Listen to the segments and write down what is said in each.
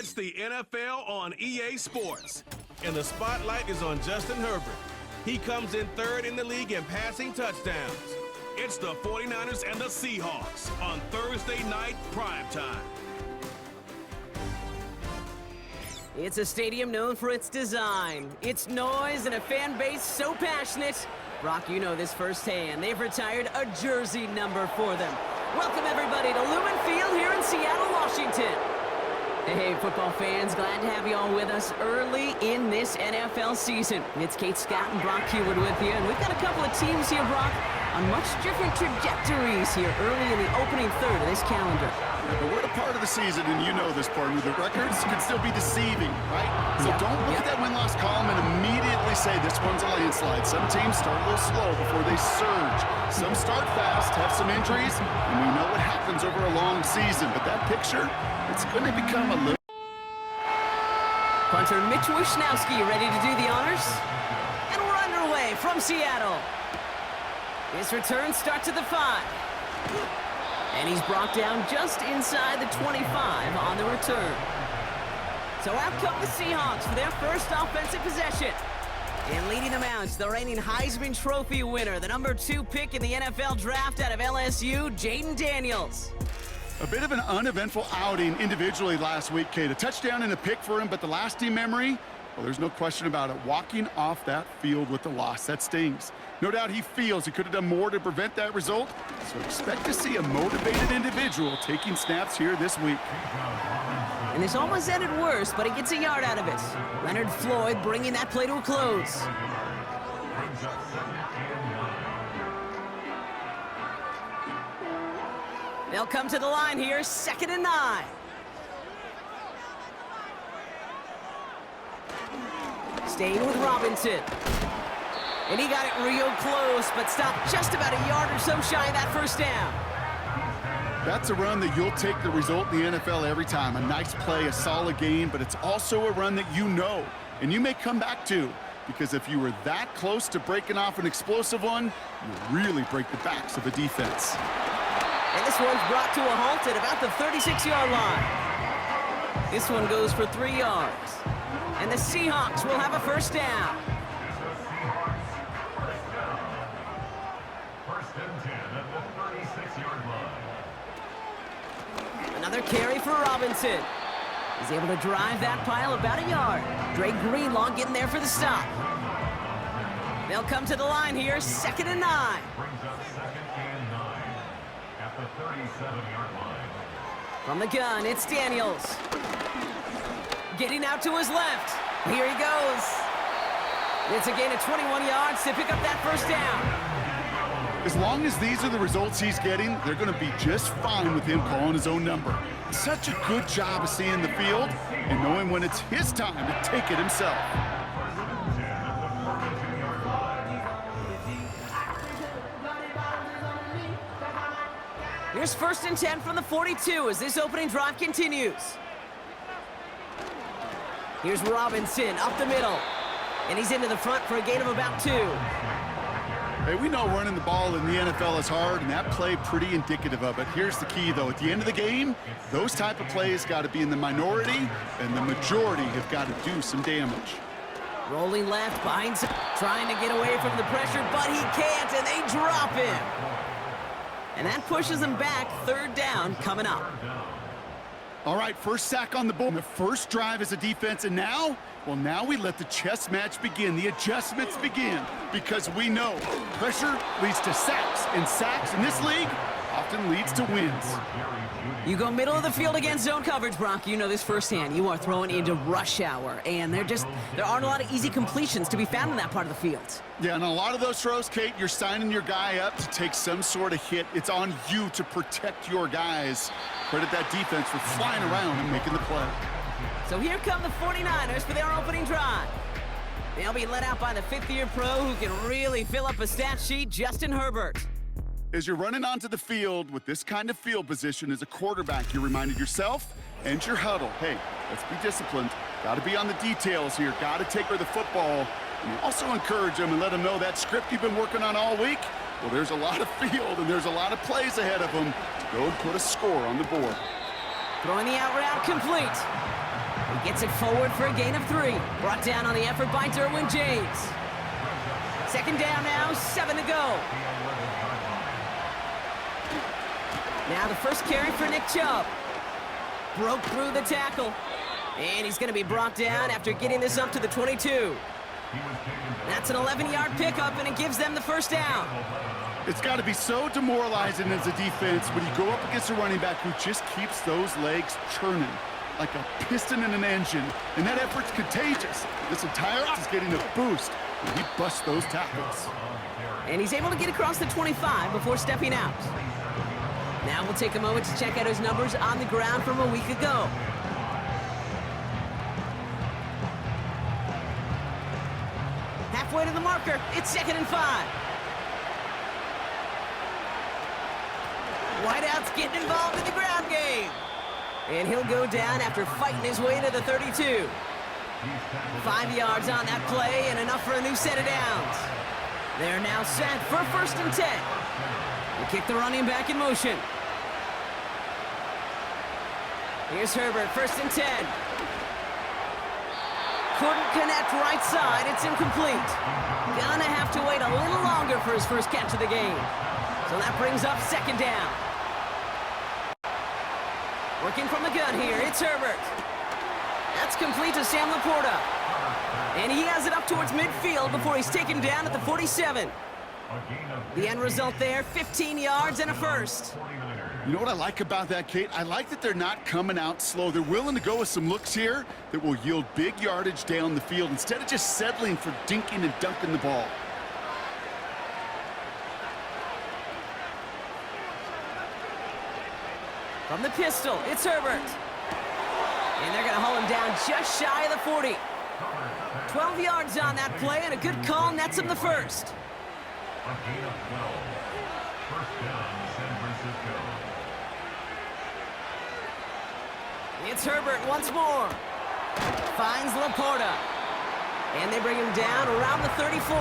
It's the NFL on EA Sports, and the spotlight is on Justin Herbert. He comes in third in the league in passing touchdowns. It's the 49ers and the Seahawks on Thursday night primetime. It's a stadium known for its design, its noise, and a fan base so passionate. Brock, you know this firsthand. They've retired a jersey number for them. Welcome, everybody, to Lumen Field here in Seattle, Washington. Hey, football fans, glad to have you all with us early in this NFL season. It's Kate Scott and Brock Heward with you, and we've got a couple of teams here, Brock, on much different trajectories here early in the opening third of this calendar. But we're at a part of the season, and you know this, partner. The records can still be deceiving, right? So don't look at that win-loss column and immediately say this one's a landslide. Some teams start a little slow before they surge. Some start fast, have some injuries, and we know what happens over a long season. But that picture, it's going to become a little... Punter Mitch Wishnowski ready to do the honors. And we're underway from Seattle. His return starts at the 5. And he's brought down just inside the 25 on the return. So out come the Seahawks for their first offensive possession. And leading them out is the reigning Heisman Trophy winner, the number 2 pick in the NFL draft out of LSU, Jaden Daniels. A bit of an uneventful outing individually last week, Kate. A touchdown and a pick for him, but the lasting memory, well, there's no question about it. Walking off that field with the loss, that stings. No doubt he feels he could have done more to prevent that result, so expect to see a motivated individual taking snaps here this week. And this almost ended worse, but he gets a yard out of it. Leonard Floyd bringing that play to a close. They'll come to the line here, 2nd and 9. Staying with Robinson. And he got it real close, but stopped just about a yard or so shy of that first down. That's a run that you'll take the result in the NFL every time. A nice play, a solid game, but it's also a run that you know, and you may come back to, because if you were that close to breaking off an explosive one, you really break the backs of a defense. And this one's brought to a halt at about the 36-yard line. This one goes for 3 yards. And the Seahawks will have a first down. Another carry for Robinson. He's able to drive that pile about a yard. Dre Greenlaw getting there for the stop. They'll come to the line here, 2nd and 9. From the gun, it's Daniels. Getting out to his left. Here he goes. It's a gain of 21 yards to pick up that first down. As long as these are the results he's getting, they're going to be just fine with him calling his own number. Such a good job of seeing the field and knowing when it's his time to take it himself. Here's 1st and 10 from the 42 as this opening drive continues. Here's Robinson up the middle. And he's into the front for a gain of about 2. Hey, we know running the ball in the NFL is hard, and that play pretty indicative of it. Here's the key, though. At the end of the game, those type of plays got to be in the minority, and the majority have got to do some damage. Rolling left, behind, trying to get away from the pressure, but he can't, and they drop him. And that pushes him back. 3rd down coming up. All right, first sack on the board. The first drive as a defense, and now, well, now we let the chess match begin. The adjustments begin, because we know pressure leads to sacks, and sacks in this league often leads to wins. You go middle of the field against zone coverage, Brock. You know this firsthand. You are throwing into rush hour, and there aren't a lot of easy completions to be found in that part of the field. Yeah, and a lot of those throws, Kate, you're signing your guy up to take some sort of hit. It's on you to protect your guys. Credit that defense for flying around and making the play. So here come the 49ers for their opening drive. They'll be led out by the 5th-year pro who can really fill up a stat sheet, Justin Herbert. As you're running onto the field with this kind of field position as a quarterback, you're reminding yourself and your huddle, hey, let's be disciplined. Got to be on the details here. Got to take her the football. And you also encourage them and let them know that script you've been working on all week, well, there's a lot of field and there's a lot of plays ahead of them to go and put a score on the board. Throwing the out route complete. He gets it forward for a gain of 3. Brought down on the effort by Derwin James. Second down now, 7 to go. Now the first carry for Nick Chubb. Broke through the tackle. And he's going to be brought down after getting this up to the 22. That's an 11-yard pickup, and it gives them the first down. It's got to be so demoralizing as a defense when you go up against a running back who just keeps those legs churning like a piston in an engine, and that effort's contagious. This entire offense is getting a boost when he busts those tackles. And he's able to get across the 25 before stepping out. Now we'll take a moment to check out his numbers on the ground from a week ago. Halfway to the marker, it's 2nd and 5. Whiteout's getting involved in the ground game. And he'll go down after fighting his way to the 32. 5 yards on that play and enough for a new set of downs. They're now set for 1st and 10. They kick the running back in motion. Here's Herbert, 1st and 10. Couldn't connect right side, it's incomplete. Gonna have to wait a little longer for his first catch of the game. So that brings up 2nd down. Working from the gun here, it's Herbert. That's complete to Sam Laporta. And he has it up towards midfield before he's taken down at the 47. The end result there, 15 yards and a first. You know what I like about that, Kate? I like that they're not coming out slow. They're willing to go with some looks here that will yield big yardage down the field instead of just settling for dinking and dunking the ball. From the pistol, it's Herbert. And they're going to haul him down just shy of the 40. 12 yards on that play, and a good call nets him the first. A gain of 12. First down, San Francisco. It's Herbert once more. Finds Laporta. And they bring him down around the 34.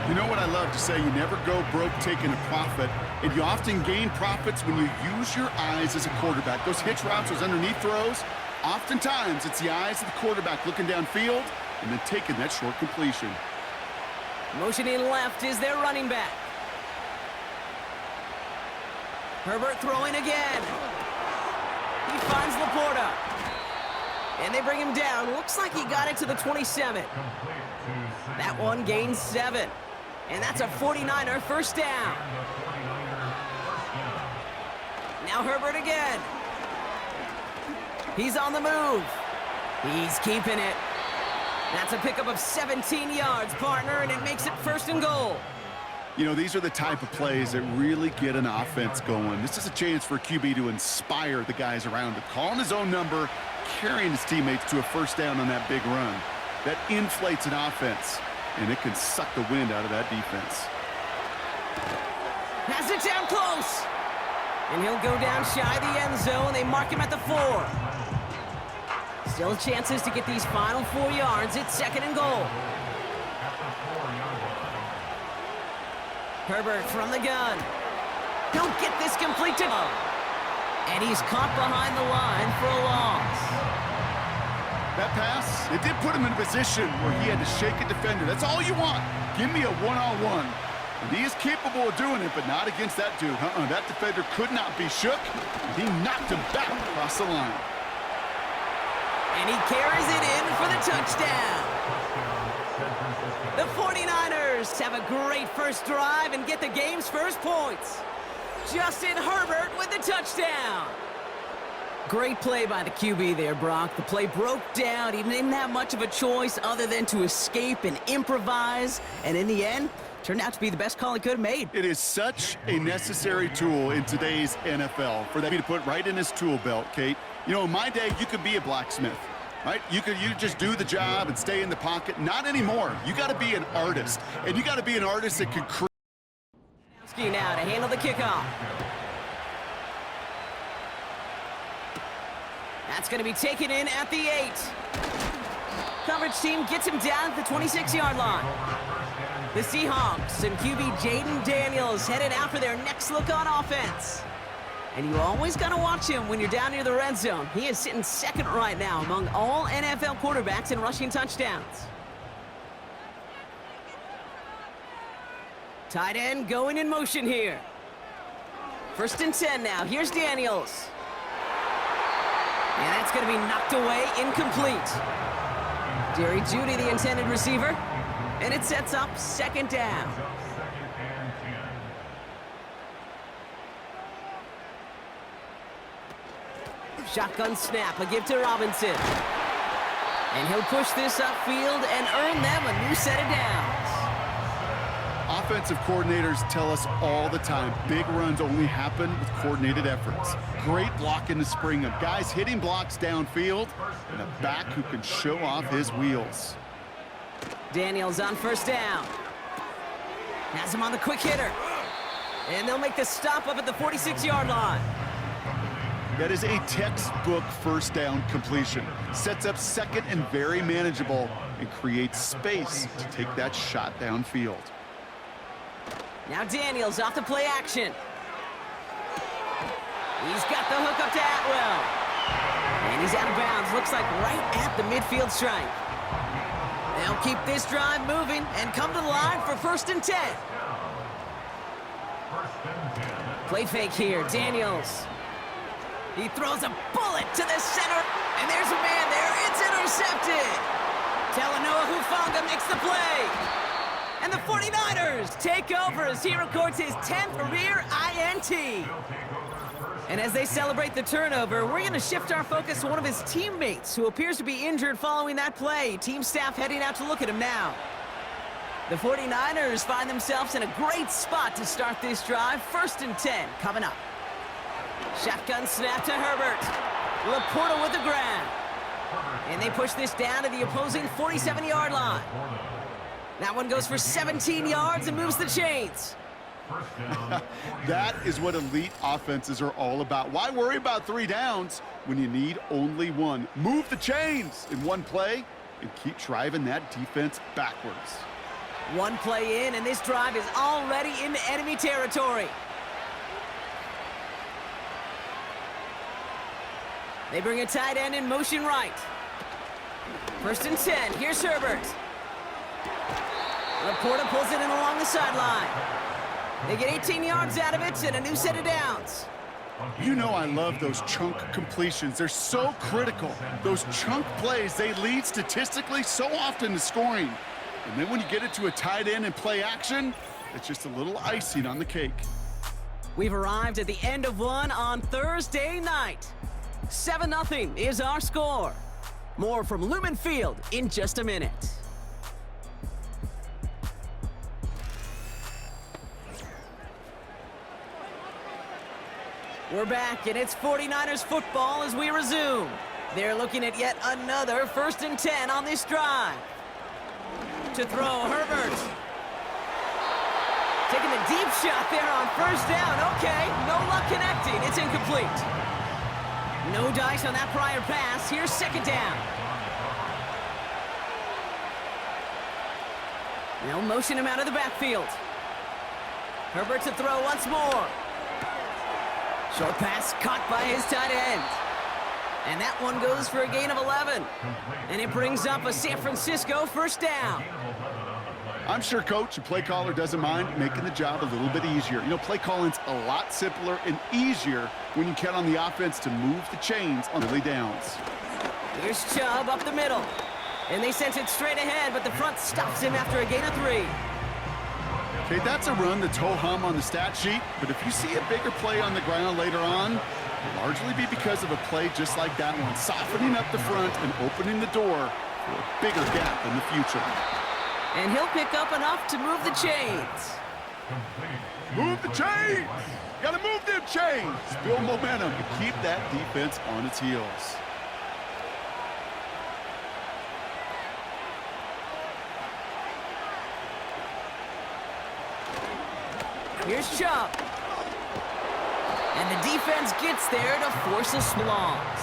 You know what I love to say? You never go broke taking a profit, and you often gain profits when you use your eyes as a quarterback. Those hitch routes, those underneath throws, oftentimes it's the eyes of the quarterback looking downfield and then taking that short completion. Motioning left is their running back. Herbert throwing again. He finds Laporta. And they bring him down. Looks like he got it to the 27. That one gains 7. And that's a 49er first down. Now Herbert again. He's on the move. He's keeping it. That's a pickup of 17 yards, partner, and it makes it 1st and goal. You know, these are the type of plays that really get an offense going. This is a chance for a QB to inspire the guys around him. Calling his own number, carrying his teammates to a first down on that big run. That inflates an offense, and it can suck the wind out of that defense. Has it down close. And he'll go down shy of the end zone. They mark him at the 4. Still chances to get these final 4 yards. It's 2nd and goal. Herbert from the gun. He'll get this complete to him. And he's caught behind the line for a loss. That pass, it did put him in a position where he had to shake a defender. That's all you want. Give me a one-on-one. And he is capable of doing it, but not against that dude. That defender could not be shook. And he knocked him back across the line. And he carries it in for the touchdown. The 49ers have a great first drive and get the game's first points. Justin Herbert with the touchdown. Great play by the QB there, Brock. The play broke down. He didn't have much of a choice other than to escape and improvise. And in the end, turned out to be the best call he could have made. It is such a necessary tool in today's NFL for that to put right in his tool belt, Kate. You know, in my day, you could be a blacksmith, right? You just do the job and stay in the pocket. Not anymore. You got to be an artist, and you got to be an artist that can create. Now to handle the kickoff. That's going to be taken in at the 8. Coverage team gets him down at the 26-yard line. The Seahawks and QB Jaden Daniels headed out for their next look on offense. And you always got to watch him when you're down near the red zone. He is sitting second right now among all NFL quarterbacks in rushing touchdowns. Tight end going in motion here. 1st and 10 now. Here's Daniels. And that's going to be knocked away, incomplete. Jerry Jeudy, the intended receiver. And it sets up 2nd down. Shotgun snap, a give to Robinson. And he'll push this upfield and earn them a new set of downs. Offensive coordinators tell us all the time, big runs only happen with coordinated efforts. Great block in the spring of guys hitting blocks downfield and a back who can show off his wheels. Daniels on 1st down. Has him on the quick hitter. And they'll make the stop up at the 46-yard line. That is a textbook 1st down completion. Sets up 2nd and very manageable and creates space to take that shot downfield. Now Daniels off the play action. He's got the hook up to Atwell. And he's out of bounds. Looks like right at the midfield stripe. They'll keep this drive moving and come to the line for 1st and 10. Play fake here. Daniels. He throws a bullet to the center. And there's a man there. It's intercepted. Talanoa Hufanga makes the play. And the 49ers take over as he records his 10th career INT. And as they celebrate the turnover, we're going to shift our focus to one of his teammates who appears to be injured following that play. Team staff heading out to look at him now. The 49ers find themselves in a great spot to start this drive. 1st and 10 coming up. Shotgun snap to Herbert. Laporta with the grab. And they push this down to the opposing 47-yard line. That one goes for 17 yards and moves the chains. That is what elite offenses are all about. Why worry about 3 downs when you need only 1? Move the chains in one play and keep driving that defense backwards. One play in, and this drive is already into enemy territory. They bring a tight end in motion right. 1st and 10. Here's Herbert. Laporta pulls it in along the sideline. They get 18 yards out of it and a new set of downs. You know I love those chunk completions. They're so critical. Those chunk plays, they lead statistically so often to scoring. And then when you get it to a tight end and play action, it's just a little icing on the cake. We've arrived at the end of one on Thursday night. 7-0 is our score. More from Lumen Field in just a minute. We're back, and it's 49ers football as we resume. They're looking at yet another 1st and 10 on this drive. To throw, Herbert. Taking a deep shot there on 1st down. Okay, no luck connecting. It's incomplete. No dice on that prior pass. Here's 2nd down. They'll motion him out of the backfield. Herbert to throw once more. Short pass caught by his tight end. And that one goes for a gain of 11. And it brings up a San Francisco 1st down. I'm sure coach and play caller doesn't mind making the job a little bit easier. You know, play calling's a lot simpler and easier when you count on the offense to move the chains on early downs. Here's Chubb up the middle. And they sent it straight ahead, but the front stops him after a gain of 3. Okay, that's a run that's ho-hum on the stat sheet, but if you see a bigger play on the ground later on, it'll largely be because of a play just like that one, softening up the front and opening the door for a bigger gap in the future. And he'll pick up enough to move the chains. Move the chains! Gotta move them chains! Build momentum to keep that defense on its heels. Here's Chubb. And the defense gets there to force a loss.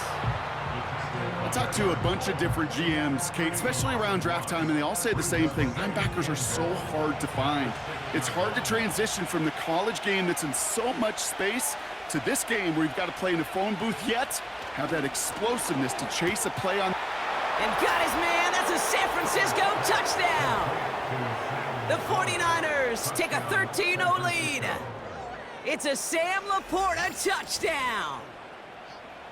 Talked to a bunch of different GMs, Kate, especially around draft time, and they all say the same thing. Linebackers are so hard to find. It's hard to transition from the college game that's in so much space to this game where you've got to play in a phone booth, yet have that explosiveness to chase a play on. And got his man. That's a San Francisco touchdown. The 49ers take a 13-0 lead. It's a Sam Laporta touchdown.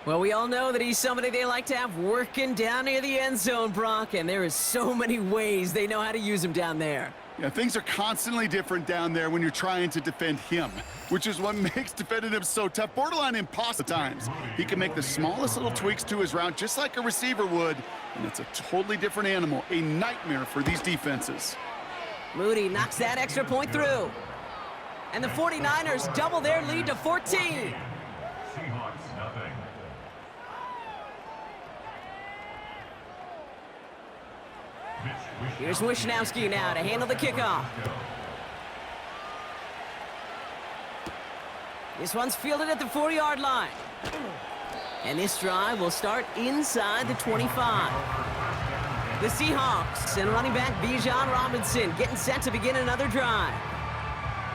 Well, we all know that he's somebody they like to have working down near the end zone, Brock, and there is so many ways they know how to use him down there. Yeah, things are constantly different down there when you're trying to defend him, which is what makes defending him so tough, borderline impossible at times. He can make the smallest little tweaks to his route just like a receiver would, and it's a totally different animal, a nightmare for these defenses. Moody knocks that extra point through. And the 49ers double their lead to 14. Seahawks nothing. Here's Wishnowski now to handle the kickoff. This one's fielded at the 4-yard line. And this drive will start inside the 25. The Seahawks and running back Bijan Robinson getting set to begin another drive.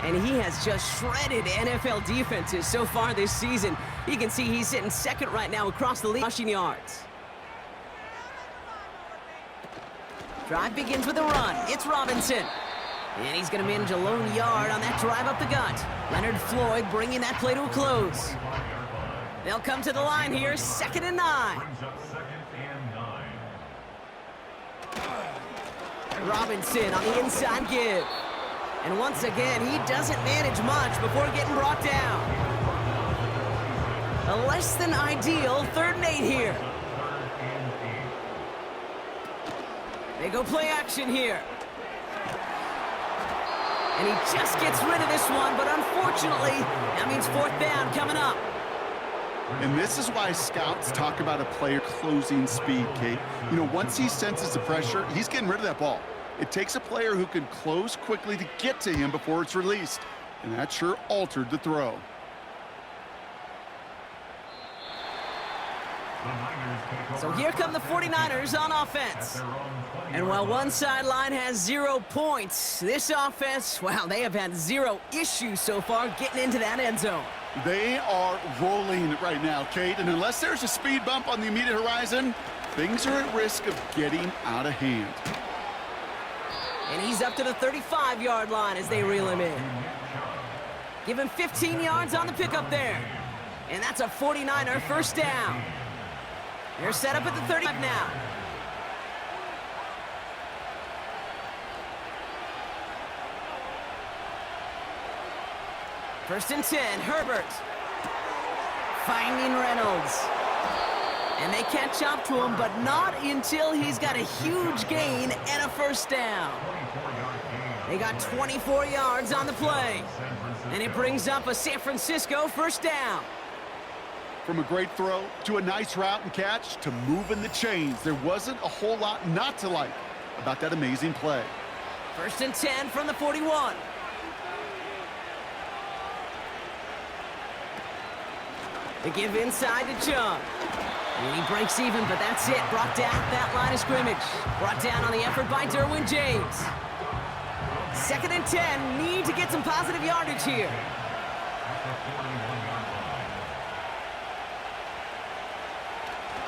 And he has just shredded NFL defenses so far this season. You can see he's sitting second right now across the league rushing yards. Drive begins with a run. It's Robinson. And he's going to manage a lone yard on that drive up the gut. Leonard Floyd bringing that play to a close. They'll come to the line here, 2nd and 9. Robinson on the inside give. And once again, he doesn't manage much before getting brought down. A less than ideal 3rd and 8 here. They go play action here. And he just gets rid of this one, but unfortunately, that means 4th down coming up. And this is why scouts talk about a player closing speed, Kate. You know, once he senses the pressure, he's getting rid of that ball. It takes a player who can close quickly to get to him before it's released. And that sure altered the throw. So here come the 49ers on offense. And while one sideline has 0 points, this offense, well, they have had 0 issues so far getting into that end zone. They are rolling right now, Kate, and unless there's a speed bump on the immediate horizon, things are at risk of getting out of hand. And he's up to the 35-yard line as they reel him in. Give him 15 yards on the pickup there. And that's a 49er 1st down. They're set up at the 35 now. First and 10, Herbert. Finding Reynolds. And they catch up to him, but not until he's got a huge gain and a 1st down. They got 24 yards on the play. And it brings up a San Francisco 1st down. From a great throw to a nice route and catch to moving the chains, there wasn't a whole lot not to like about that amazing play. First and 10 from the 41. They give inside to Chung. And he breaks even, but that's it. Brought down at that line of scrimmage. Brought down on the effort by Derwin James. 2nd and 10. Need to get some positive yardage here.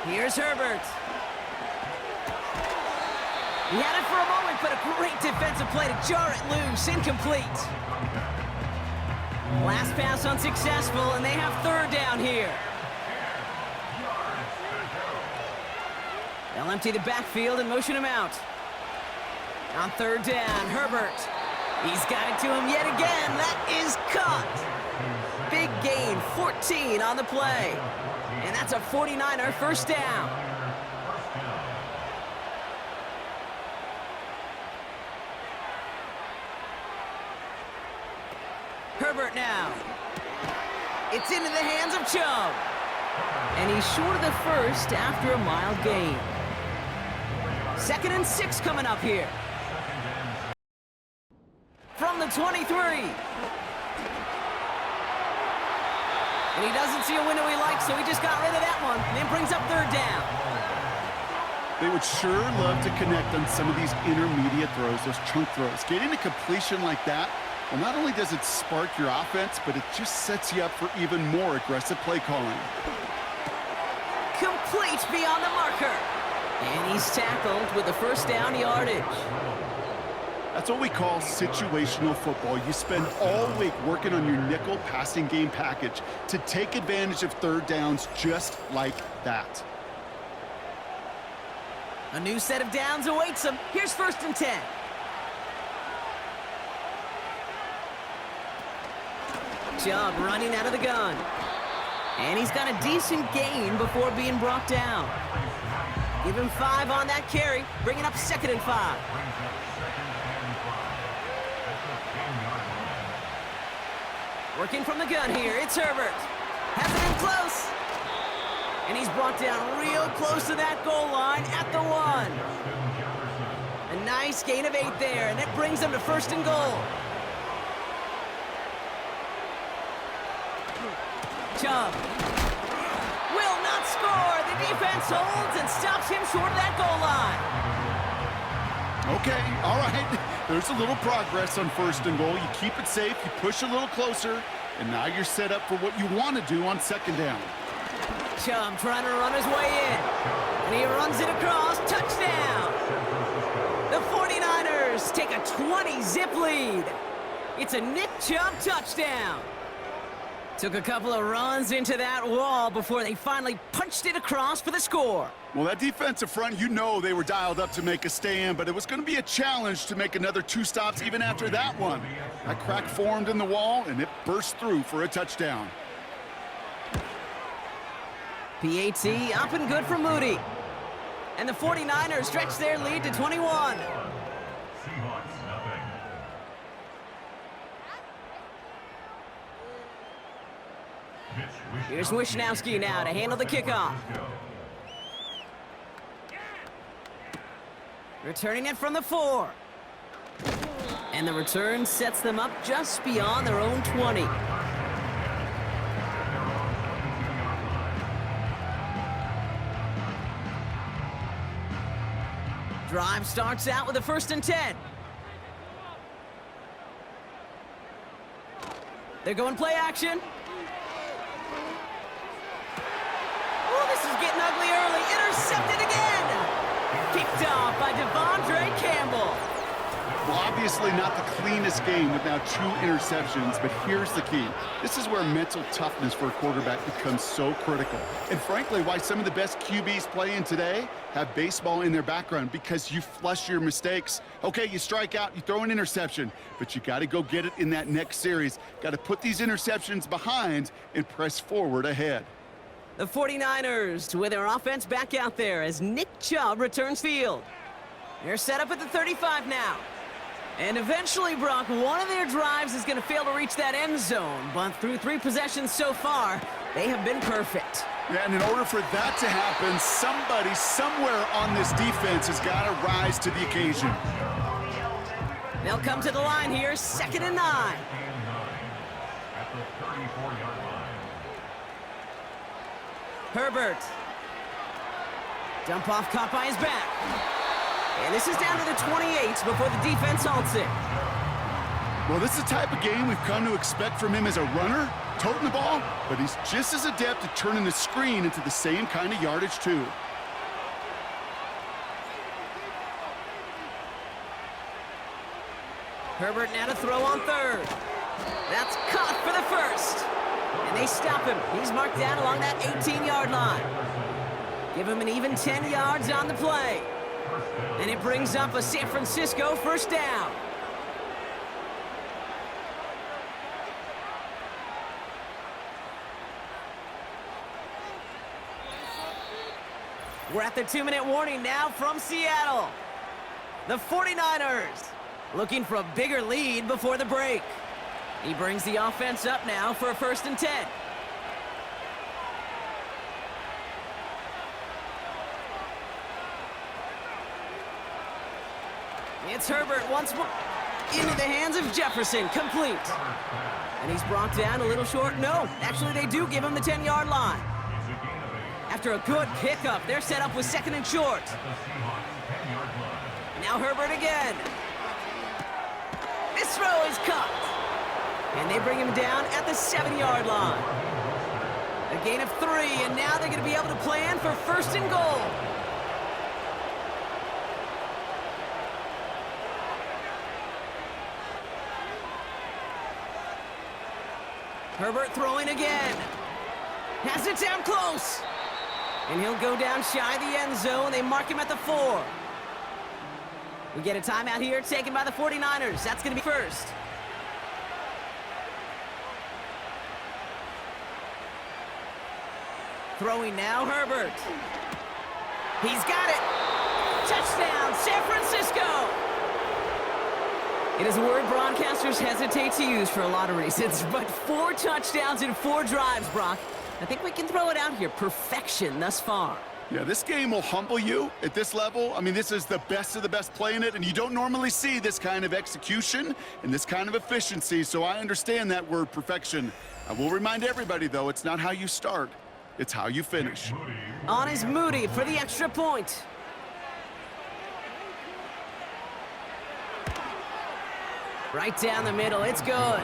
Here's Herbert. He had it for a moment, but a great defensive play to jar it loose. Incomplete. Last pass unsuccessful, and they have 3rd down here. They'll empty the backfield and motion him out. On 3rd down, Herbert. He's got it to him yet again. That is caught. Big gain, 14 on the play. And that's a 49er 1st down. Herbert now. It's into the hands of Chubb. And he's short of the 1st after a mild gain. 2nd and 6 coming up here. From the 23. And he doesn't see a window he likes, so he just got rid of that one. And then brings up 3rd down. They would sure love to connect on some of these intermediate throws, those chunk throws. Getting a completion like that, well, not only does it spark your offense, but it just sets you up for even more aggressive play calling. Complete beyond the marker. And he's tackled with the first down yardage. That's what we call situational football. You spend all week working on your nickel passing game package to take advantage of third downs just like that. A new set of downs awaits him. Here's 1st and 10. Chubb running out of the gun. And he's got a decent gain before being brought down. Give him 5 on that carry, bringing up 2nd and 5. Working from the gun here, it's Herbert. Has it in close. And he's brought down real close to that goal line at the 1. A nice gain of 8 there, and it brings them to 1st and goal. Chubb will not score. The defense holds and stops him short of that goal line. Okay, all right. There's a little progress on 1st and goal. You keep it safe, you push a little closer, and now you're set up for what you want to do on 2nd down. Chubb trying to run his way in, and he runs it across. Touchdown! The 49ers take a 20-zip lead. It's a Nick Chubb touchdown. Took a couple of runs into that wall before they finally punched it across for the score. Well, that defensive front, you know they were dialed up to make a stand, but it was going to be a challenge to make another 2 stops even after that one. That crack formed in the wall, and it burst through for a touchdown. PAT up and good for Moody. And the 49ers stretch their lead to 21. Seahawks, nothing. Here's Wishnowski now to handle the kickoff. Returning it from the 4. And the return sets them up just beyond their own 20. Drive starts out with a 1st and 10. They're going play action. Oh, this is getting ugly early. Intercepted again. Kicked off by Devondre Campbell. Well, obviously not the cleanest game with now 2 interceptions, but here's the key. This is where mental toughness for a quarterback becomes so critical. And frankly, why some of the best QBs playing today have baseball in their background, because you flush your mistakes. Okay, you strike out, you throw an interception, but you got to go get it in that next series. Got to put these interceptions behind and press forward ahead. The 49ers with their offense back out there as Nick Chubb returns field. They're set up at the 35 now. And eventually, Brock, one of their drives is going to fail to reach that end zone. But through 3 possessions so far, they have been perfect. Yeah, and in order for that to happen, somebody somewhere on this defense has got to rise to the occasion. They'll come to the line here, 2nd and 9. At the 34-yard line. Herbert. Dump off caught by his back. And this is down to the 28 before the defense halts it. Well, this is the type of game we've come to expect from him as a runner, toting the ball, but he's just as adept at turning the screen into the same kind of yardage, too. Herbert now to throw on 3rd. That's caught for the 1st. And they stop him. He's marked down along that 18-yard line. Give him an even 10 yards on the play. And it brings up a San Francisco 1st down. We're at the 2-minute warning now from Seattle. The 49ers looking for a bigger lead before the break. He brings the offense up now for a 1st and 10. It's Herbert once more into the hands of Jefferson, complete. And he's brought down a little short. No, actually they do give him the 10-yard line. After a good pickup, they're set up with 2nd and short. At the Seahawks 10-yard line. Now Herbert again. This throw is caught. And they bring him down at the 7-yard line. A gain of 3, and now they're going to be able to plan for 1st and goal. Herbert throwing again. Has it down close. And he'll go down shy of the end zone. They mark him at the 4. We get a timeout here taken by the 49ers. That's going to be first. Throwing now, Herbert. He's got it. Touchdown, San Francisco. It is a word broadcasters hesitate to use for a lot of reasons, but 4 touchdowns in 4 drives, Brock. I think we can throw it out here. Perfection thus far. Yeah, this game will humble you at this level. I mean, this is the best of the best playing it, and you don't normally see this kind of execution and this kind of efficiency, so I understand that word perfection. I will remind everybody, though, it's not how you start, it's how you finish. On is Moody for the extra point. Right down the middle, it's good.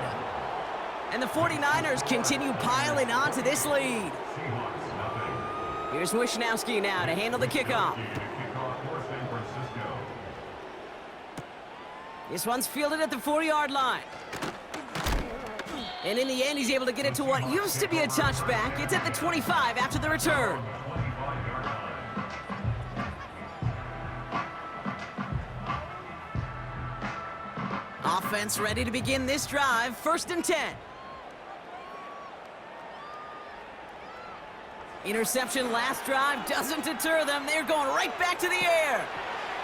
And the 49ers continue piling on to this lead. Here's Wishnowski now to handle the kickoff. This one's fielded at the 4-yard line. And in the end, he's able to get it to what used to be a touchback. It's at the 25 after the return. Offense ready to begin this drive. 1st and 10. Interception last drive doesn't deter them. They're going right back to the air.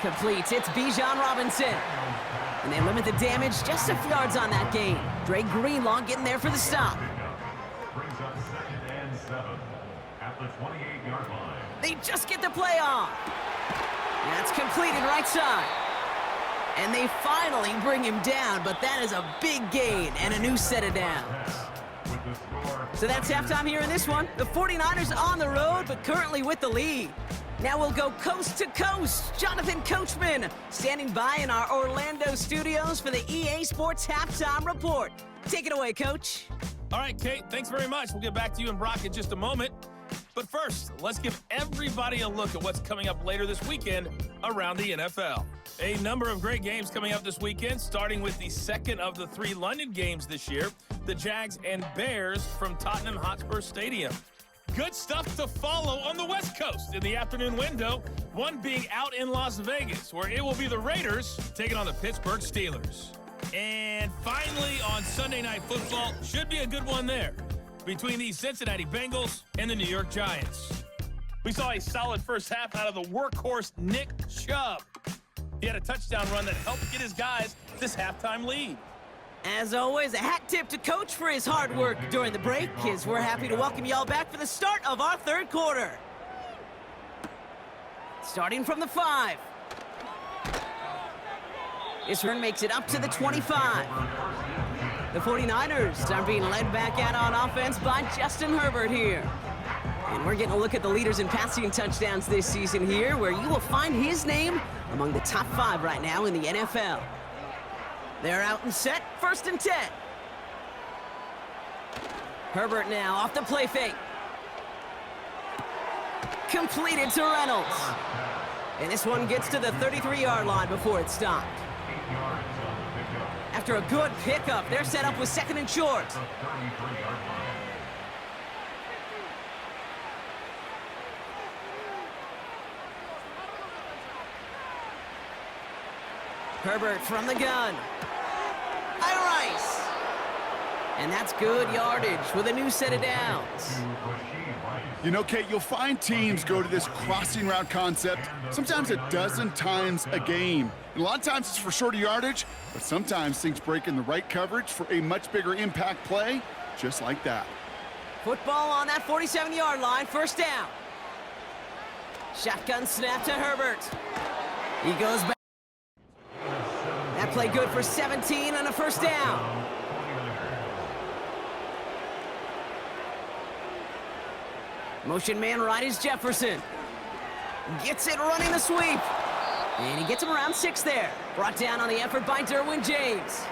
Complete. It's Bijan Robinson. And they limit the damage just a few yards on that gain. Dre Greenlaw getting there for the stop. Brings up 2nd and 7 at the 28-yard line. They just get the play on. That's completed right side. And they finally bring him down, but that is a big gain and a new set of downs. So that's halftime here in this one. The 49ers on the road, but currently with the lead. Now we'll go coast to coast. Jonathan Coachman standing by in our Orlando studios for the EA Sports Halftime Report. Take it away, Coach. All right, Kate, thanks very much. We'll get back to you and Brock in just a moment. But first, let's give everybody a look at what's coming up later this weekend around the NFL. A number of great games coming up this weekend, starting with the 2nd of the 3 London games this year, the Jags and Bears from Tottenham Hotspur Stadium. Good stuff to follow on the West Coast in the afternoon window, one being out in Las Vegas, where it will be the Raiders taking on the Pittsburgh Steelers. And finally, on Sunday Night Football, should be a good one there, between the Cincinnati Bengals and the New York Giants. We saw a solid first half out of the workhorse Nick Chubb. He had a touchdown run that helped get his guys this halftime lead. As always, a hat tip to Coach for his hard work during the break, as we're happy to welcome y'all back for the start of our 3rd quarter. Starting from the 5. This run makes it up to the 25. The 49ers are being led back out on offense by Justin Herbert here. And we're getting a look at the leaders in passing touchdowns this season here, where you will find his name among the top 5 right now in the NFL. They're out and set, 1st and 10. Herbert now off the play fake. Completed to Reynolds. And this one gets to the 33-yard line before it's stopped. After a good pickup, they're set up with 2nd and short. Herbert from the gun. Rice. And that's good yardage with a new set of downs. You know, Kate, you'll find teams go to this crossing route concept sometimes a dozen times a game. And a lot of times it's for shorter yardage, but sometimes things break in the right coverage for a much bigger impact play, just like that. Football on that 47-yard line, 1st down. Shotgun snap to Herbert. He goes back. That play good for 17 on a 1st down. Motion man right is Jefferson. Gets it running the sweep. And he gets him around 6 there. Brought down on the effort by Derwin James.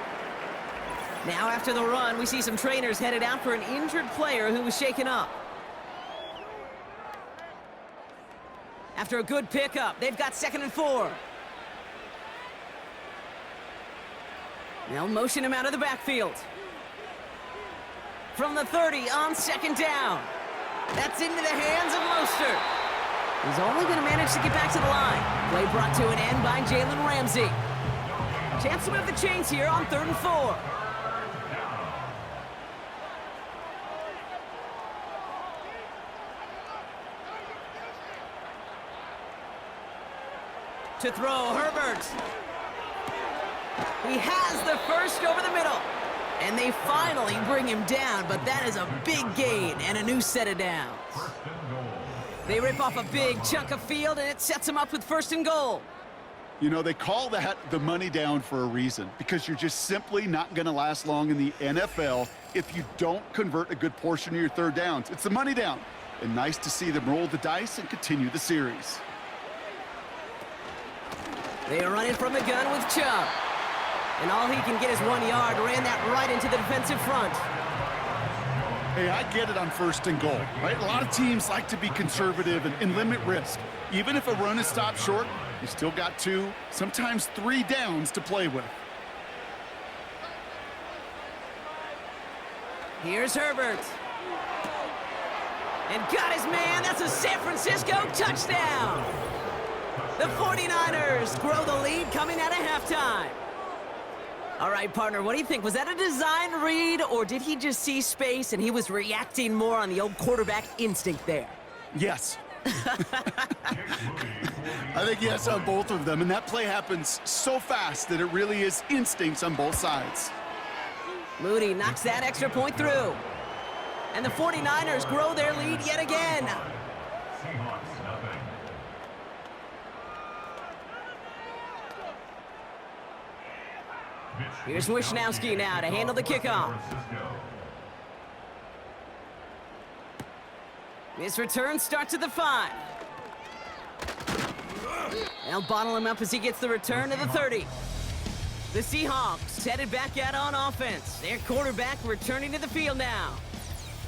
Now after the run, we see some trainers headed out for an injured player who was shaken up. After a good pickup, they've got 2nd and 4. They'll motion him out of the backfield. From the 30 on 2nd down. That's into the hands of Mostert. He's only going to manage to get back to the line. Play brought to an end by Jalen Ramsey. Chance to move the chains here on 3rd and 4. To throw, Herbert. He has the first over the middle. And they finally bring him down, but that is a big gain and a new set of downs. They rip off a big chunk of field, and it sets them up with 1st and goal. You know, they call that the money down for a reason, because you're just simply not going to last long in the NFL if you don't convert a good portion of your 3rd downs. It's the money down. And nice to see them roll the dice and continue the series. They are running from the gun with Chubb. And all he can get is 1 yard. Ran that right into the defensive front. Hey, I get it on 1st and goal, right? A lot of teams like to be conservative and limit risk. Even if a run is stopped short, you still got 2, sometimes 3 downs to play with. Here's Herbert. And got his man. That's a San Francisco touchdown. The 49ers grow the lead coming out of halftime. All right, partner, what do you think? Was that a design read, or did he just see space and he was reacting more on the old quarterback instinct there? Yes. I think yes on both of them, and that play happens so fast that it really is instincts on both sides. Moody knocks that extra point through. And the 49ers grow their lead yet again. Seahawks, nothing. Here's Wishnowski now to handle the kickoff. This return starts at the 5. They'll bottle him up as he gets the return to the 30. The Seahawks headed back out on offense. Their quarterback returning to the field now.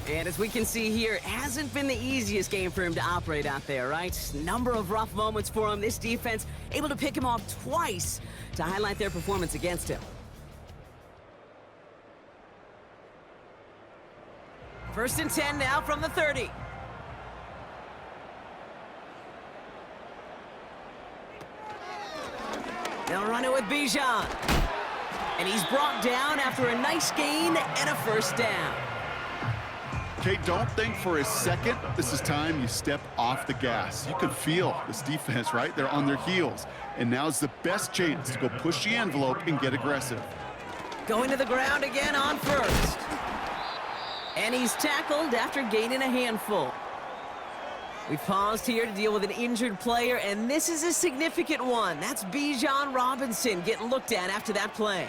And as we can see here, it hasn't been the easiest game for him to operate out there, right? Number of rough moments for him. This defense able to pick him off twice to highlight their performance against him. 1st and 10 now from the 30. They'll run it with Bijan. And he's brought down after a nice gain and a 1st down. Okay, don't think for a second this is time you step off the gas. You can feel this defense, right? They're on their heels. And now's the best chance to go push the envelope and get aggressive. Going to the ground again on 1st. And he's tackled after gaining a handful. We've paused here to deal with an injured player, and this is a significant one. That's Bijan Robinson getting looked at after that play.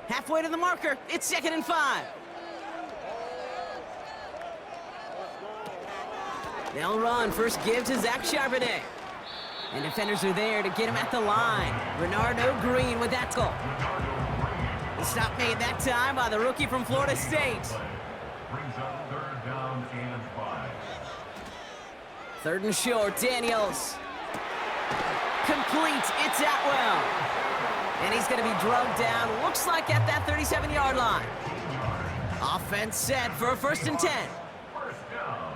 Halfway to the marker, it's 2nd and 5. They'll run. First give to Zach Charbonnet. And defenders are there to get him at the line. Bernardo Green with that goal. The stop made that time by the rookie from Florida State. Brings up 3rd down and 5. 3rd and short, Daniels. Complete, it's Atwell. And he's going to be drugged down, looks like at that 37-yard line. Offense set for a 1st and 10. 1st down.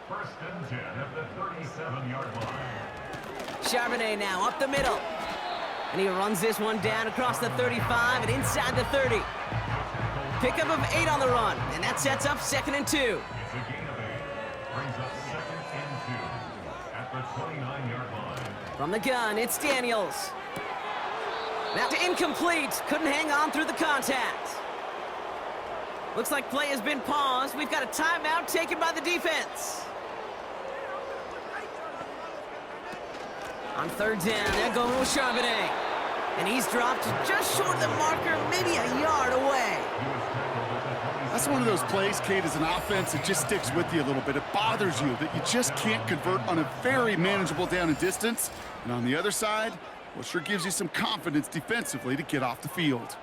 1st and 10 at the 37-yard line. Charbonnet now up the middle. And he runs this one down across the 35 and inside the 30. Pickup of 8 on the run, and that sets up 2nd and 2. It's a gain of 8. Brings up 2nd and 2 at the 29-yard line. From the gun, it's Daniels. Now to incomplete. Couldn't hang on through the contact. Looks like play has been paused. We've got a timeout taken by the defense. On 3rd down, they're going with Charbonnet. And he's dropped just short of the marker, maybe a yard away. That's one of those plays, Kate, as an offense, it just sticks with you a little bit. It bothers you that you just can't convert on a very manageable down and distance. And on the other side, well, sure gives you some confidence defensively to get off the field.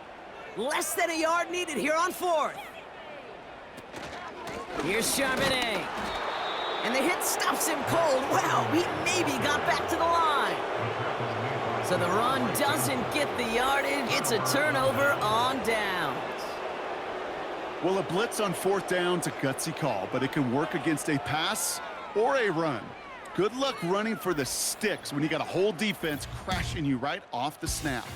Less than a yard needed here on 4th. Here's Charbonnet. And the hit stops him cold. Wow, he maybe got back to the line. So the run doesn't get the yardage. It's a turnover on downs. Well, a blitz on 4th down's a gutsy call, but it can work against a pass or a run. Good luck running for the sticks when you got a whole defense crashing you right off the snap.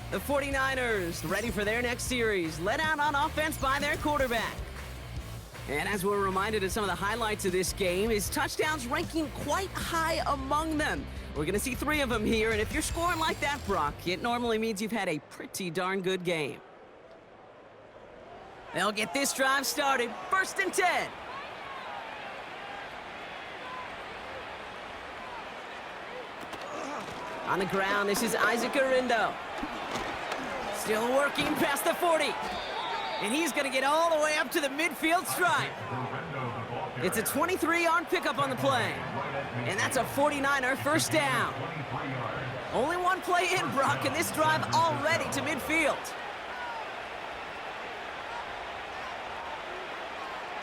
The 49ers ready for their next series, led out on offense by their quarterback. And as we're reminded of some of the highlights of this game, his touchdowns ranking quite high among them. We're going to see 3 of them here, and if you're scoring like that, Brock, it normally means you've had a pretty darn good game. They'll get this drive started. 1st and 10. On the ground, this is Isaac Arindo. Still working past the 40. And he's going to get all the way up to the midfield stripe. It's a 23-yard pickup on the play. And that's a 49er first down. Only one play in, Brock, and this drive already to midfield.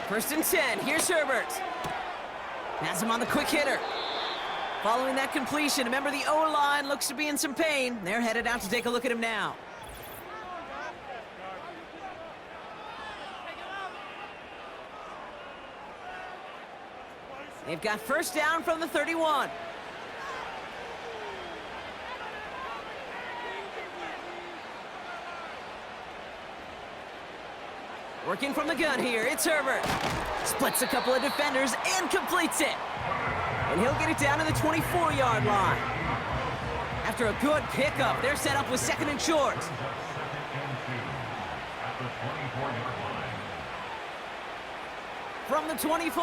1st and 10. Here's Herbert. Has him on the quick hitter. Following that completion, remember the O-line looks to be in some pain. They're headed out to take a look at him now. They've got first down from the 31. Working from the gun here, it's Herbert. Splits a couple of defenders and completes it. And he'll get it down to the 24-yard line. After a good pickup, they're set up with 2nd and short. From the 24.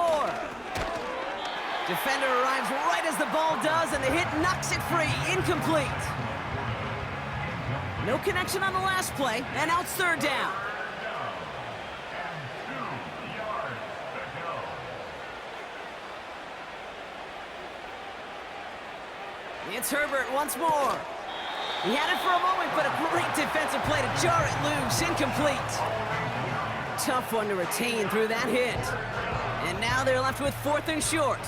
Defender arrives right as the ball does, and the hit knocks it free. Incomplete. No connection on the last play, and now it's 3rd down. It's Herbert once more. He had it for a moment, but a great defensive play to jar it loose. Incomplete. Tough one to retain through that hit. And now they're left with 4th and short.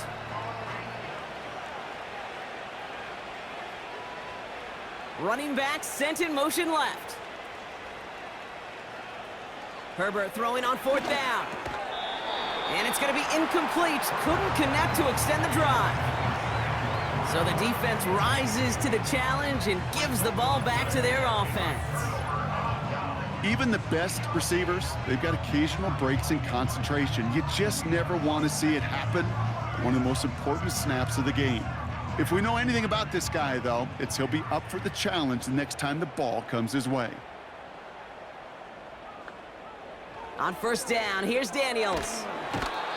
Running back sent in motion left. Herbert throwing on 4th down. And it's going to be incomplete. Couldn't connect to extend the drive. So the defense rises to the challenge and gives the ball back to their offense. Even the best receivers, they've got occasional breaks in concentration. You just never want to see it happen. One of the most important snaps of the game. If we know anything about this guy, though, it's he'll be up for the challenge the next time the ball comes his way. On 1st down, here's Daniels.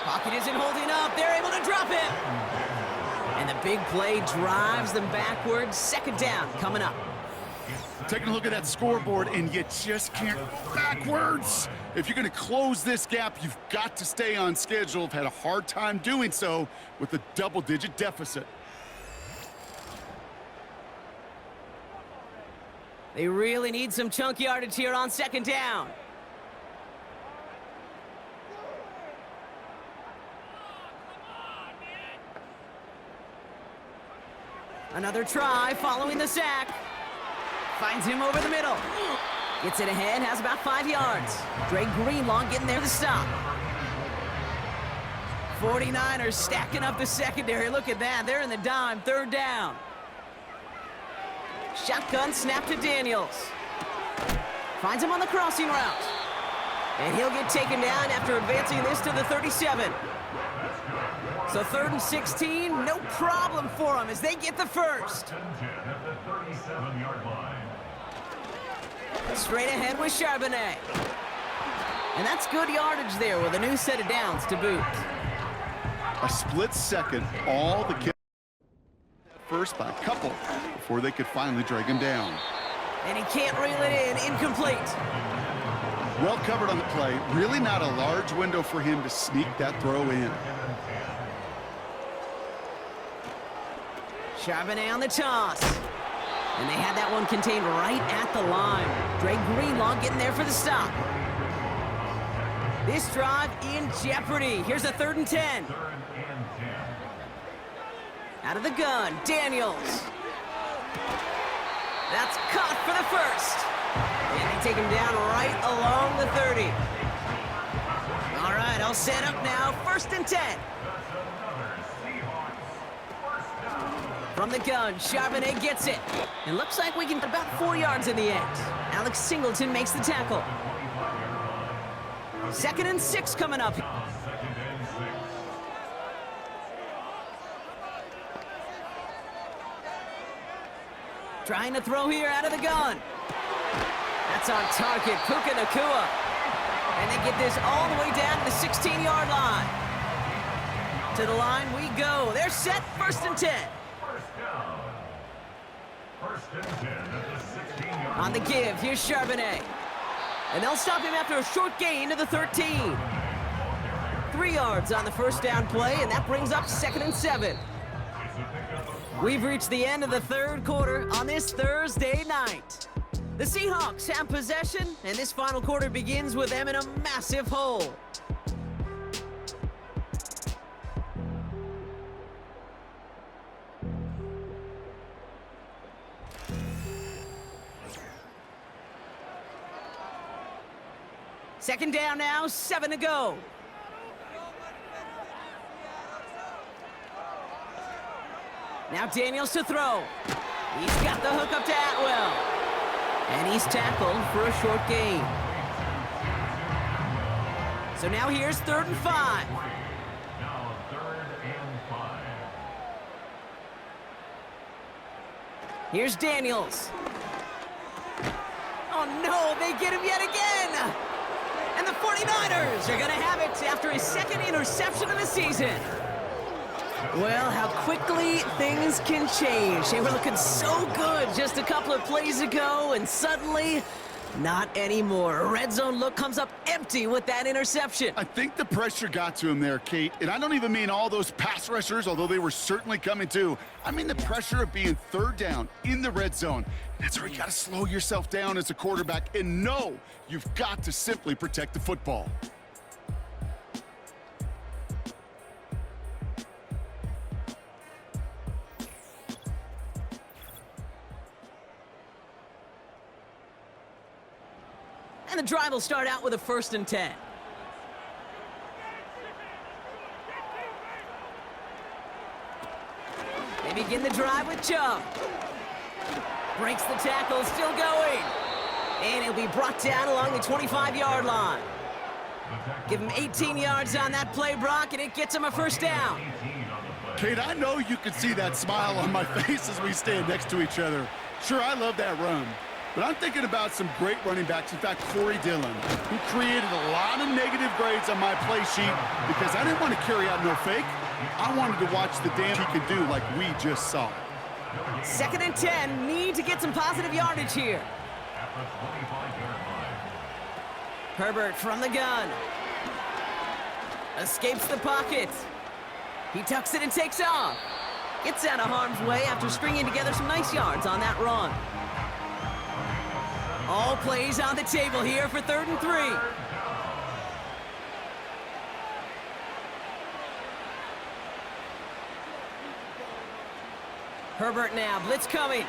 Pocket isn't holding up. They're able to drop it. And the big play drives them backwards. 2nd down coming up. Taking a look at that scoreboard, and you just can't backwards. If you're going to close this gap, you've got to stay on schedule. I've had a hard time doing so with a double-digit deficit. They really need some chunk yardage here on 2nd down. Another try following the sack. Finds him over the middle. Gets it ahead, has about 5 yards. Dre Greenlaw getting there to stop. 49ers stacking up the secondary. Look at that. They're in the dime. 3rd down. Shotgun snap to Daniels. Finds him on the crossing route. And he'll get taken down after advancing this to the 37. So 3rd and 16, no problem for them as they get the first. Straight ahead with Charbonnet. And that's good yardage there with a new set of downs to boot. A split second, all the kids first by a couple before they could finally drag him down. And he can't reel it in, incomplete. Well covered on the play. Really not a large window for him to sneak that throw in. Charbonnet on the toss. And they had that one contained right at the line. Dre Greenlaw getting there for the stop. This drive in jeopardy. Here's a 3rd and 10. Out of the gun, Daniels. That's caught for the first. And they take him down right along the 30. All right, all set up now. 1st and 10. From the gun, Charbonnet gets it. It looks like we can get about 4 yards in the end. Alex Singleton makes the tackle. 2nd and 6 coming up. Trying to throw here out of the gun. That's on target, Puka Nacua. And they get this all the way down to the 16-yard line. To the line we go. They're set, 1st and 10. On the give, here's Charbonnet. And they'll stop him after a short gain to the 13. 3 yards on the 1st down play, and that brings up 2nd and 7. We've reached the end of the 3rd quarter on this Thursday night. The Seahawks have possession, and this final quarter begins with them in a massive hole. Second down now, 7 to go. Now Daniels to throw. He's got the hook up to Atwell. And he's tackled for a short gain. So now here's 3rd and 5. Now 3rd and 5. Here's Daniels. Oh no, they get him yet again! And the 49ers are gonna have it after his 2nd interception of the season. Well, how quickly things can change. They were looking so good just a couple of plays ago, and suddenly, not anymore. A red zone look comes up empty with that interception. I think the pressure got to him there, Kate. And I don't even mean all those pass rushers, although they were certainly coming too. I mean the pressure of being 3rd down in the red zone. That's where you got to slow yourself down as a quarterback and know you've got to simply protect the football. And the drive will start out with a 1st and 10. They begin the drive with Chubb. Breaks the tackle, still going. And he'll be brought down along the 25-yard line. Give him 18 yards on that play, Brock, and it gets him a 1st down. Kate, I know you can see that smile on my face as we stand next to each other. Sure, I love that run. But I'm thinking about some great running backs. In fact, Corey Dillon, who created a lot of negative grades on my play sheet because I didn't want to carry out no fake. I wanted to watch the damn he could do like we just saw. 2nd and 10, need to get some positive yardage here. Herbert from the gun. Escapes the pocket. He tucks it and takes off. Gets out of harm's way after stringing together some nice yards on that run. All plays on the table here for 3rd and 3. Herbert now, blitz coming.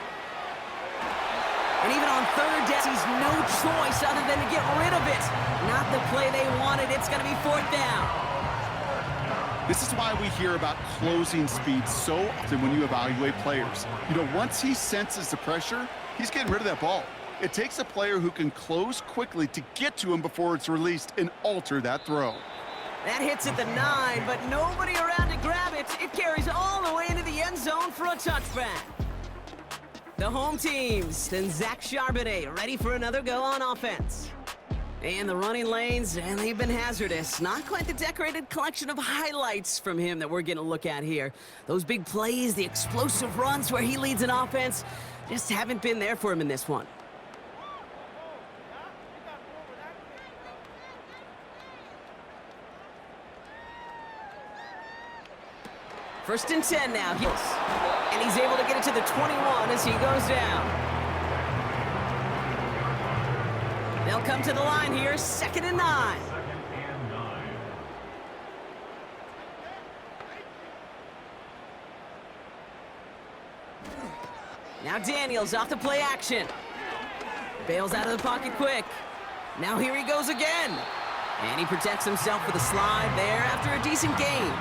And even on 3rd down, he's no choice other than to get rid of it. Not the play they wanted. It's going to be 4th down. This is why we hear about closing speed so often when you evaluate players. You know, once he senses the pressure, he's getting rid of that ball. It takes a player who can close quickly to get to him before it's released and alter that throw. That hits at the 9, but nobody around to grab it. It carries all the way into the end zone for a touchback. The home teams, then Zach Charbonnet, ready for another go on offense. And the running lanes, and they've been hazardous. Not quite the decorated collection of highlights from him that we're going to look at here. Those big plays, the explosive runs where he leads an offense, just haven't been there for him in this one. First and 10 now. And he's able to get it to the 21 as he goes down. They'll come to the line here, 2nd and 9. Now Daniels off the play action. Bails out of the pocket quick. Now here he goes again. And he protects himself with a slide there after a decent gain.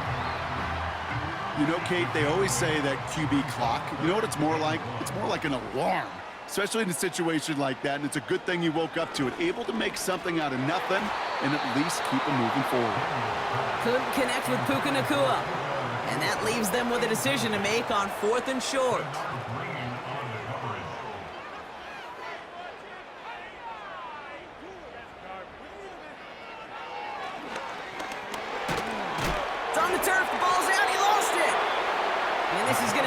You know, Kate, they always say that QB clock, you know what it's more like? It's more like an alarm, especially in a situation like that, and it's a good thing you woke up to it, able to make something out of nothing and at least keep them moving forward. Couldn't connect with Puka Nacua, and that leaves them with a decision to make on 4th and short.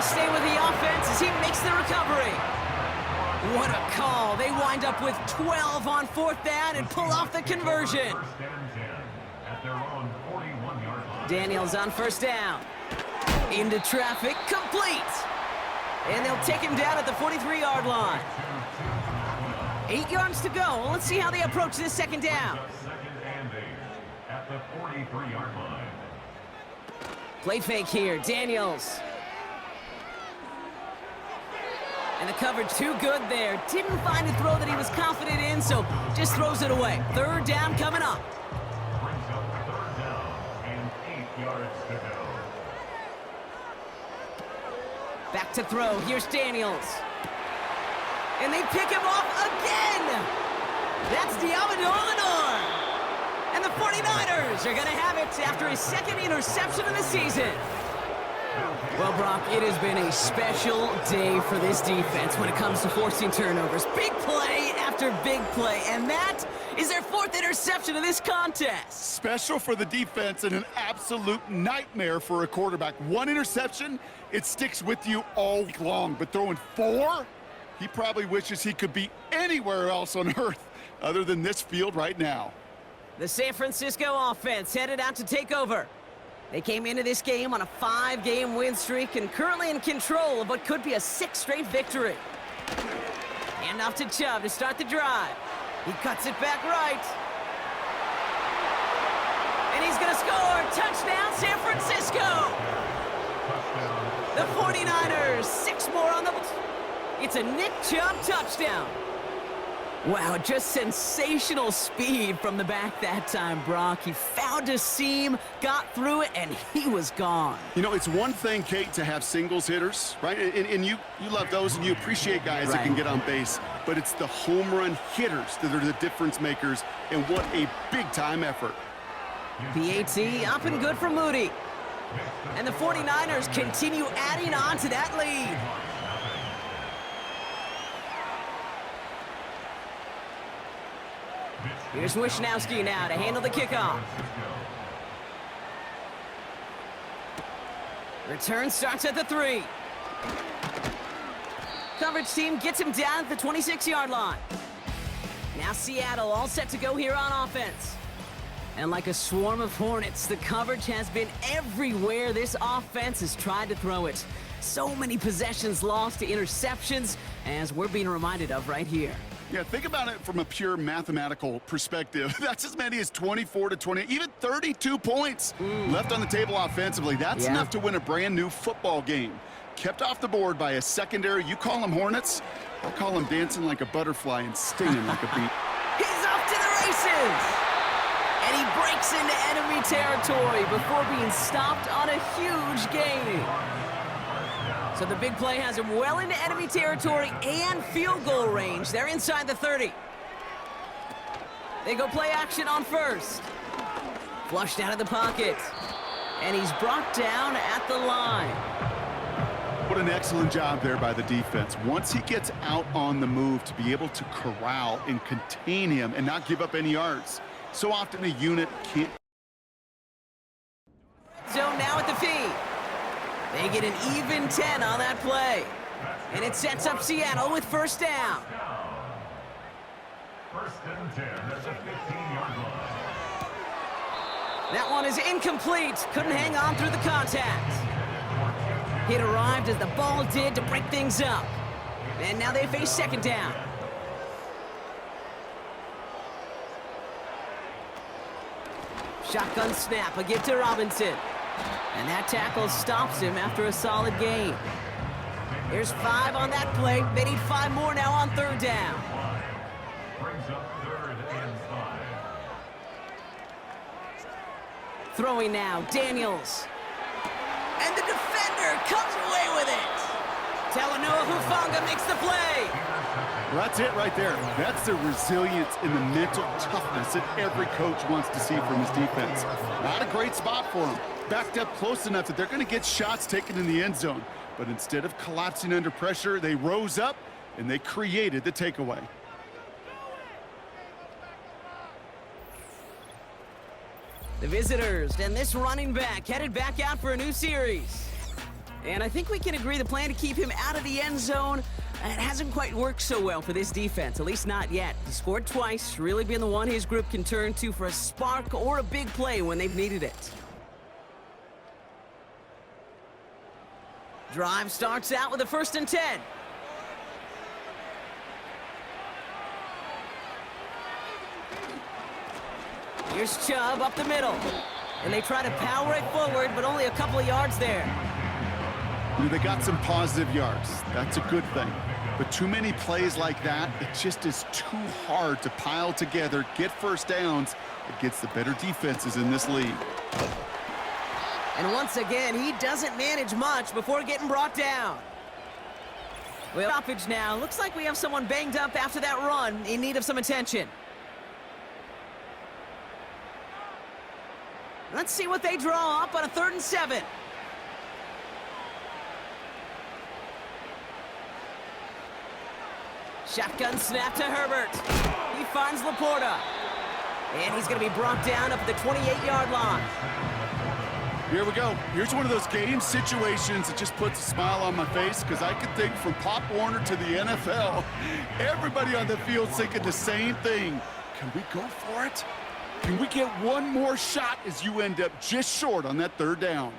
Stay with the offense as he makes the recovery. What a call. They wind up with 12 on 4th down and pull off the conversion. Daniels on 1st down. Into traffic, complete. And they'll take him down at the 43-yard line. 8 yards to go. Let's see how they approach this 2nd down. At the 43-yard line. Play fake here, Daniels. And the coverage too good there. Didn't find a throw that he was confident in, so just throws it away. 3rd down coming up. Brings up 3rd down and 8 yards to go. Back to throw. Here's Daniels. And they pick him off again. That's Diamador. And the 49ers are going to have it after his 2nd interception of the season. Well, Brock, it has been a special day for this defense when it comes to forcing turnovers. Big play after big play, and that is their 4th interception of this contest. Special for the defense and an absolute nightmare for a quarterback. 1 interception, it sticks with you all week long, but throwing 4, he probably wishes he could be anywhere else on earth other than this field right now. The San Francisco offense headed out to take over. They came into this game on a 5-game win streak and currently in control of what could be a 6th straight victory. And off to Chubb to start the drive. He cuts it back right. And he's going to score. Touchdown, San Francisco. The 49ers, 6 more on the... It's a Nick Chubb touchdown. Wow, just sensational speed from the back that time, Brock. He found a seam, got through it, and he was gone. You know, it's one thing, Kate, to have singles hitters, right? And you love those, and you appreciate guys that can get on base. But it's the home run hitters that are the difference makers, and what a big-time effort. PAT up and good for Moody. And the 49ers continue adding on to that lead. Here's Wishnowski now to handle the kickoff. Return starts at the 3. Coverage team gets him down at the 26-yard line. Now Seattle all set to go here on offense. And like a swarm of hornets, the coverage has been everywhere this offense has tried to throw it. So many possessions lost to interceptions, as we're being reminded of right here. Yeah, think about it from a pure mathematical perspective. That's as many as 24 to 20, even 32 points left on the table offensively. That's enough to win a brand new football game. Kept off the board by a secondary. You call them Hornets, I'll call them dancing like a butterfly and stinging like a bee. He's off to the races! And he breaks into enemy territory before being stopped on a huge gain. So the big play has him well into enemy territory and field goal range. They're inside the 30. They go play action on 1st. Flushed out of the pocket. And he's brought down at the line. What an excellent job there by the defense. Once he gets out on the move, to be able to corral and contain him and not give up any yards. So often a unit can't. So now at the feed. They get an even 10 on that play. And it sets up Seattle with 1st down. 1st and 10 at the 15-yard line. That one is incomplete. Couldn't hang on through the contact. It arrived as the ball did to break things up. And now they face second down. Shotgun snap, a give to Robinson. And that tackle stops him after a solid gain. There's 5 on that play. They need 5 more now on third down. Brings up 3rd and 5. Throwing now, Daniels. And the defender comes away with it. Talanoa Hufanga makes the play. Well, that's it right there. That's the resilience and the mental toughness that every coach wants to see from his defense. Not a great spot for him. Backed up close enough that they're going to get shots taken in the end zone. But instead of collapsing under pressure, they rose up and they created the takeaway. The visitors and this running back headed back out for a new series. And I think we can agree the plan to keep him out of the end zone, it hasn't quite worked so well for this defense, at least not yet. He scored twice, really been the one his group can turn to for a spark or a big play when they've needed it. Drive starts out with a 1st and 10. Here's Chubb up the middle. And they try to power it forward, but only a couple of yards there. They got some positive yards. That's a good thing. But too many plays like that, it just is too hard to pile together, get first downs against the better defenses in this league. And once again, he doesn't manage much before getting brought down. Well, stoppage now. Looks like we have someone banged up after that run in need of some attention. Let's see what they draw up on a 3rd and 7. Shotgun snap to Herbert. He finds Laporta. And he's going to be brought down up at the 28-yard line. Here we go. Here's one of those game situations that just puts a smile on my face because I can think from Pop Warner to the NFL, everybody on the field thinking the same thing. Can we go for it? Can we get one more shot as you end up just short on that 3rd down?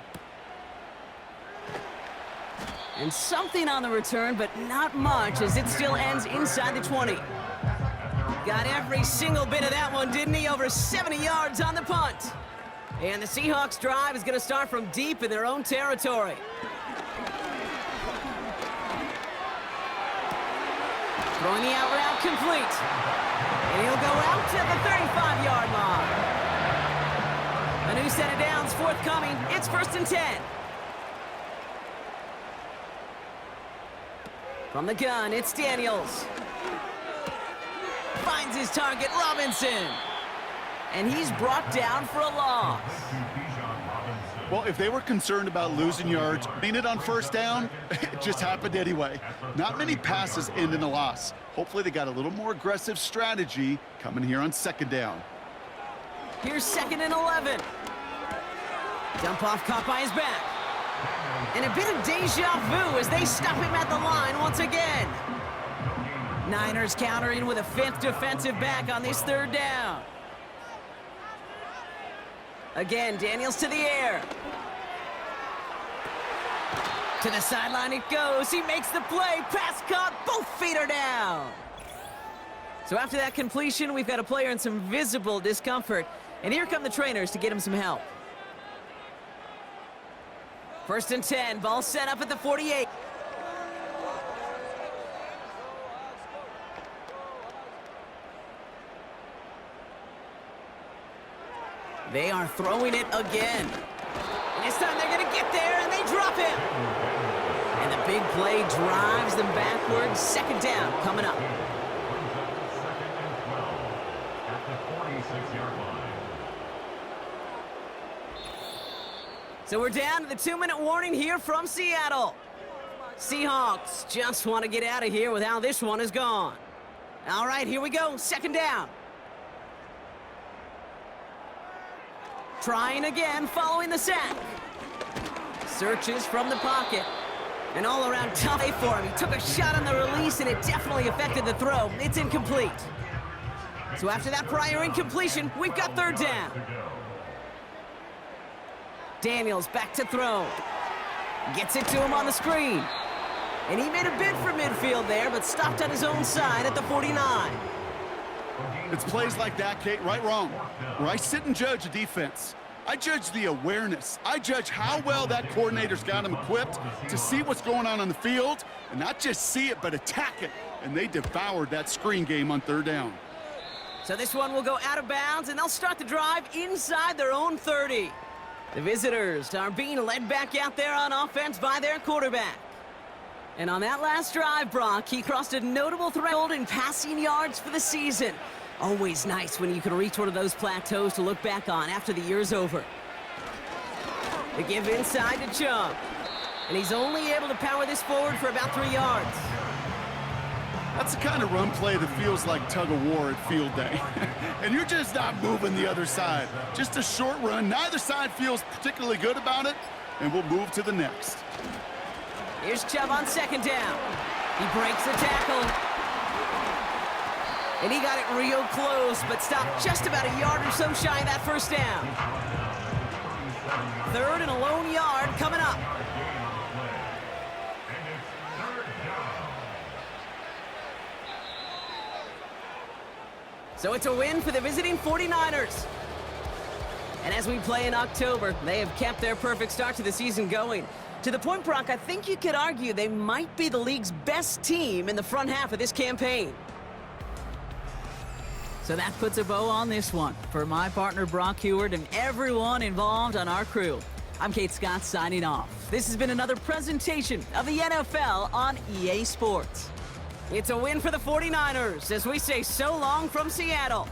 And something on the return, but not much as it still ends inside the 20. Got every single bit of that one, didn't he? Over 70 yards on the punt. And the Seahawks drive is going to start from deep in their own territory. Throwing the out route complete. And he'll go out to the 35-yard line. A new set of downs forthcoming. It's 1st and 10. From the gun, it's Daniels. Finds his target, Robinson. And he's brought down for a loss. Well, if they were concerned about losing yards, being it on 1st down, it just happened anyway. Not many passes end in a loss. Hopefully they got a little more aggressive strategy coming here on 2nd down. Here's 2nd and 11. Dump off caught by his back. And a bit of deja vu as they stop him at the line once again. Niners countering with a 5th defensive back on this 3rd down. Again, Daniels to the air. To the sideline it goes. He makes the play. Pass caught. Both feet are down. So after that completion, we've got a player in some visible discomfort. And here come the trainers to get him some help. 1st and 10. Ball set up at the 48. They are throwing it again. And this time they're going to get there, and they drop him. And the big play drives them backwards. 2nd down coming up. At the 46-yard line. So we're down to the 2-minute warning here from Seattle. Seahawks just want to get out of here with how this one is gone. All right, here we go. 2nd down. Trying again following the sack. Searches from the pocket. An all-around tough day for him. He took a shot on the release, and it definitely affected the throw. It's incomplete. So after that prior incompletion, we've got 3rd down. Daniels back to throw. Gets it to him on the screen. And he made a bid for midfield there, but stopped on his own side at the 49. It's plays like that, Kate, right, wrong, where I sit and judge a defense. I judge the awareness. I judge how well that coordinator's got him equipped to see what's going on the field, and not just see it, but attack it. And they devoured that screen game on third down. So this one will go out of bounds, and they'll start the drive inside their own 30. The visitors are being led back out there on offense by their quarterback. And on that last drive, Brock, he crossed a notable threshold in passing yards for the season. Always nice when you can reach one of those plateaus to look back on after the year's over. They give inside to Chubb. And he's only able to power this forward for about 3 yards. That's the kind of run play that feels like tug-of-war at field day. And you're just not moving the other side. Just a short run. Neither side feels particularly good about it, and we'll move to the next. Here's Chubb on second down. He breaks the tackle. And he got it real close, but stopped just about a yard or so shy of that first down. 3rd and a lone yard coming up. So it's a win for the visiting 49ers. And as we play in October, they have kept their perfect start to the season going. To the point, Brock, I think you could argue they might be the league's best team in the front half of this campaign. So that puts a bow on this one. For my partner, Brock Heward, and everyone involved on our crew, I'm Kate Scott signing off. This has been another presentation of the NFL on EA Sports. It's a win for the 49ers as we say so long from Seattle.